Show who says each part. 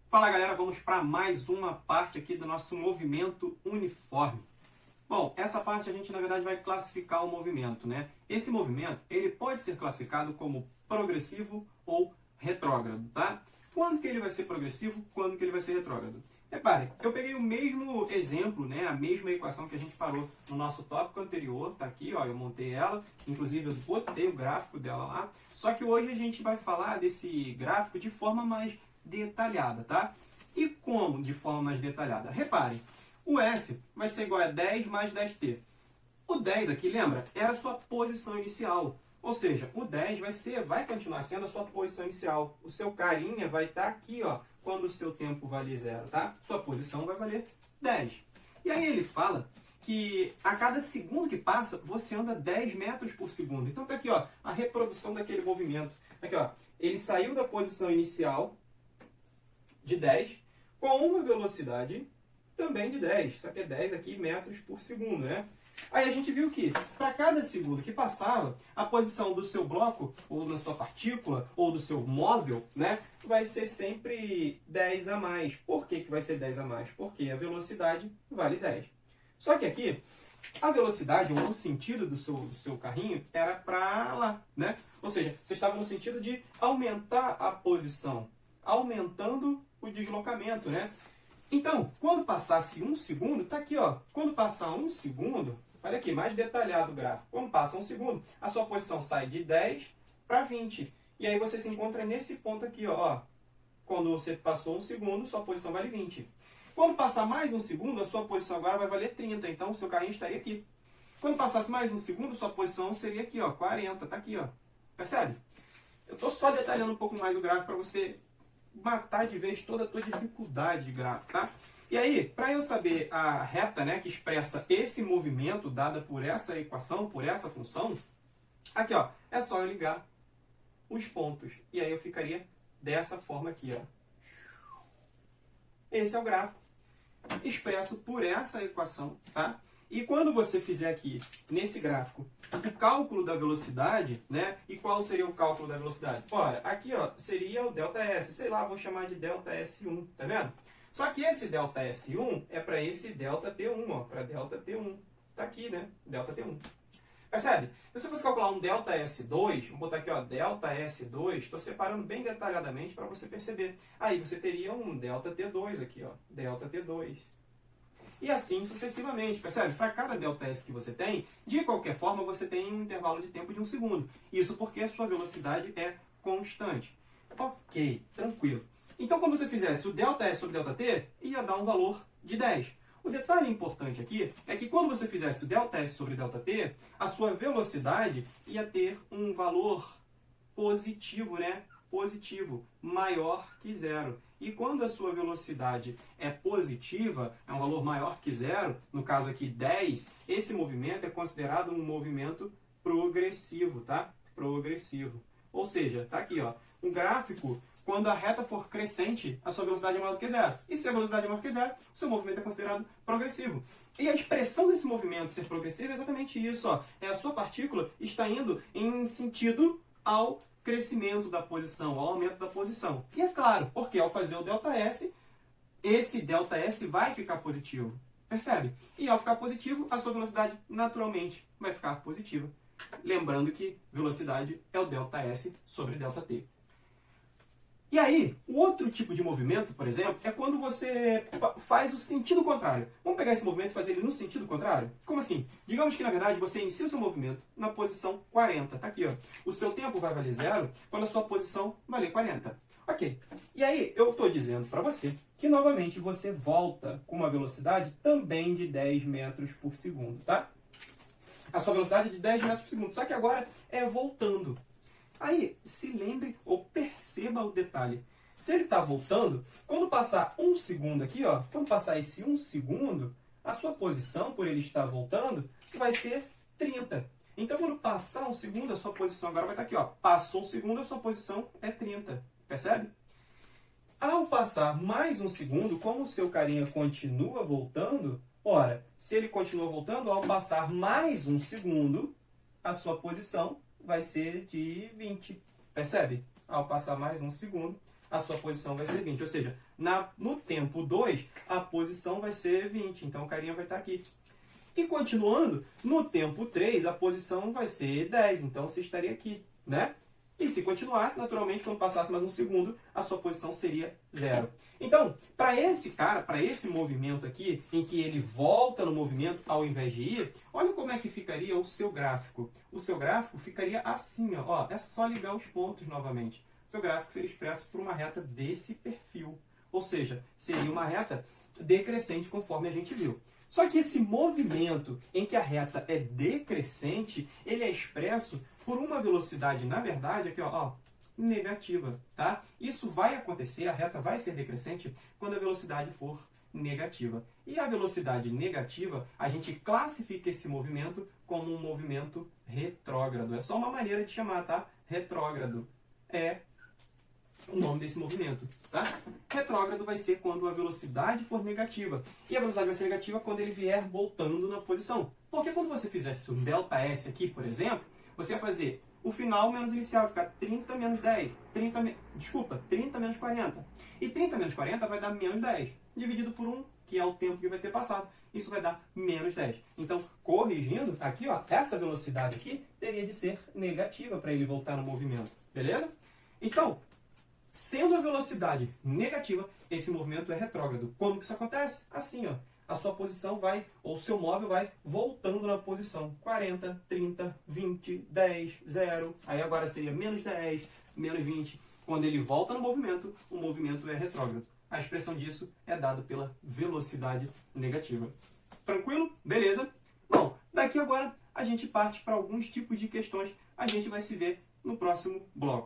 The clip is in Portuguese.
Speaker 1: Fala galera, vamos para mais uma parte aqui do nosso movimento uniforme. Bom, essa parte a gente na verdade vai classificar o movimento, né? Esse movimento ele pode ser classificado como progressivo ou retrógrado, tá? Quando que ele vai ser progressivo, quando que ele vai ser retrógrado? Repare, eu peguei o mesmo exemplo, né? A mesma equação que a gente parou no nosso tópico anterior, tá aqui, ó, eu montei ela, inclusive eu botei o gráfico dela lá, só que hoje a gente vai falar desse gráfico de forma mais detalhada, tá? E como de forma mais detalhada? Repare, o S vai ser igual a 10 mais 10t. O 10 aqui, lembra? Era a sua posição inicial. Ou seja, o 10 vai continuar sendo a sua posição inicial. O seu carinha vai estar aqui, ó, quando o seu tempo valer 0, tá? Sua posição vai valer 10. E aí ele fala que a cada segundo que passa, você anda 10 metros por segundo. Então tá aqui, ó, a reprodução daquele movimento. Aqui, ó, ele saiu da posição inicial de 10 com uma velocidade também de 10. Só que é 10 aqui metros por segundo, né? Aí a gente viu que, para cada segundo que passava, a posição do seu bloco, ou da sua partícula, ou do seu móvel, né, vai ser sempre 10 a mais. Por que vai ser 10 a mais? Porque a velocidade vale 10. Só que aqui, a velocidade, ou o sentido do seu carrinho, era para lá, né? Ou seja, você estava no sentido de aumentar a posição, aumentando o deslocamento, né? Então, quando passasse um segundo, tá aqui, ó. Quando passar um segundo, olha aqui, mais detalhado o gráfico. Quando passa um segundo, a sua posição sai de 10 para 20. E aí você se encontra nesse ponto aqui, ó. Quando você passou um segundo, sua posição vale 20. Quando passar mais um segundo, a sua posição agora vai valer 30. Então, o seu carrinho estaria aqui. Quando passasse mais um segundo, sua posição seria aqui, ó, 40. Tá aqui, ó. Percebe? Eu estou só detalhando um pouco mais o gráfico para você matar de vez toda a tua dificuldade de gráfico, tá? E aí, para eu saber a reta, né, que expressa esse movimento dada por essa equação, por essa função, aqui, ó, é só eu ligar os pontos. E aí eu ficaria dessa forma aqui, ó. Esse é o gráfico expresso por essa equação, tá? E quando você fizer aqui, nesse gráfico, o cálculo da velocidade, né? E qual seria o cálculo da velocidade? Ora, aqui, ó, seria o ΔS. Sei lá, vou chamar de ΔS1, tá vendo? Só que esse ΔS1 é para esse ΔT1, ó, para ΔT1. Tá aqui, né? ΔT1. Percebe? Se você fosse calcular um ΔS2, vou botar aqui, ó, ΔS2, estou separando bem detalhadamente para você perceber. Aí você teria um ΔT2 aqui, ó, ΔT2. E assim sucessivamente, percebe? Para cada ΔS que você tem, de qualquer forma, você tem um intervalo de tempo de 1 segundo. Isso porque a sua velocidade é constante. Ok, tranquilo. Então, quando você fizesse o ΔS sobre ΔT, ia dar um valor de 10. O detalhe importante aqui é que quando você fizesse o ΔS sobre ΔT, a sua velocidade ia ter um valor positivo, né? Positivo, maior que 0. E quando a sua velocidade é positiva, é um valor maior que 0, no caso aqui 10, esse movimento é considerado um movimento progressivo, tá? Progressivo. Ou seja, tá aqui, ó, um gráfico, quando a reta for crescente, a sua velocidade é maior do que 0. E se a velocidade é maior que 0, o seu movimento é considerado progressivo. E a expressão desse movimento ser progressivo é exatamente isso, ó. É a sua partícula está indo em sentido ao crescimento da posição, ao aumento da posição. E é claro, porque ao fazer o ΔS, esse ΔS vai ficar positivo. Percebe? E ao ficar positivo, a sua velocidade naturalmente vai ficar positiva. Lembrando que velocidade é o ΔS sobre ΔT. E aí, o outro tipo de movimento, por exemplo, é quando você faz o sentido contrário. Vamos pegar esse movimento e fazer ele no sentido contrário? Como assim? Digamos que, na verdade, você inicia o seu movimento na posição 40. Tá aqui, ó. O seu tempo vai valer 0 quando a sua posição valer 40. Ok. E aí, eu estou dizendo para você que, novamente, você volta com uma velocidade também de 10 metros por segundo, tá? A sua velocidade é de 10 metros por segundo. Só que agora é voltando. Aí, se lembre ou perceba o detalhe. Se ele está voltando, quando passar um segundo aqui, ó, quando passar esse 1 segundo, a sua posição, por ele estar voltando, vai ser 30. Então, quando passar um segundo, a sua posição agora vai estar aqui, ó. Passou um segundo, a sua posição é 30. Percebe? Ao passar mais um segundo, como o seu carinha continua voltando, ora, se ele continua voltando, ao passar mais um segundo, a sua posição vai ser de 20. Percebe? ao passar mais 1 segundo, a sua posição vai ser 20. Ou seja, no tempo 2, a posição vai ser 20. Então, o carinha vai estar aqui. E continuando, no tempo 3, a posição vai ser 10. Então, você estaria aqui, né? E se continuasse, naturalmente, quando passasse mais 1 segundo, a sua posição seria 0. Então, para esse cara, para esse movimento aqui, em que ele volta no movimento ao invés de ir, olha como é que ficaria o seu gráfico. O seu gráfico ficaria assim, ó. É só ligar os pontos novamente. O seu gráfico seria expresso por uma reta desse perfil. Ou seja, seria uma reta decrescente, conforme a gente viu. Só que esse movimento em que a reta é decrescente, ele é expresso por uma velocidade, na verdade, aqui, ó, negativa, tá? Isso vai acontecer, a reta vai ser decrescente quando a velocidade for negativa. E a velocidade negativa, a gente classifica esse movimento como um movimento retrógrado. É só uma maneira de chamar, tá? Retrógrado é o nome desse movimento, tá? Retrógrado vai ser quando a velocidade for negativa. E a velocidade vai ser negativa quando ele vier voltando na posição. Porque quando você fizesse um ΔS aqui, por exemplo, você ia fazer o final menos o inicial, vai ficar 30 menos 10. 30 menos 40. E 30 menos 40 vai dar menos 10. Dividido por 1, que é o tempo que vai ter passado. Isso vai dar menos 10. Então, corrigindo, aqui, ó, essa velocidade aqui teria de ser negativa para ele voltar no movimento. Beleza? Então, sendo a velocidade negativa, esse movimento é retrógrado. Como que isso acontece? Assim, ó. A sua posição vai, ou o seu móvel vai voltando na posição 40, 30, 20, 10, 0. Aí agora seria menos 10, menos 20. Quando ele volta no movimento, o movimento é retrógrado. A expressão disso é dada pela velocidade negativa. Tranquilo? Beleza? Bom, daqui agora a gente parte para alguns tipos de questões. A gente vai se ver no próximo bloco.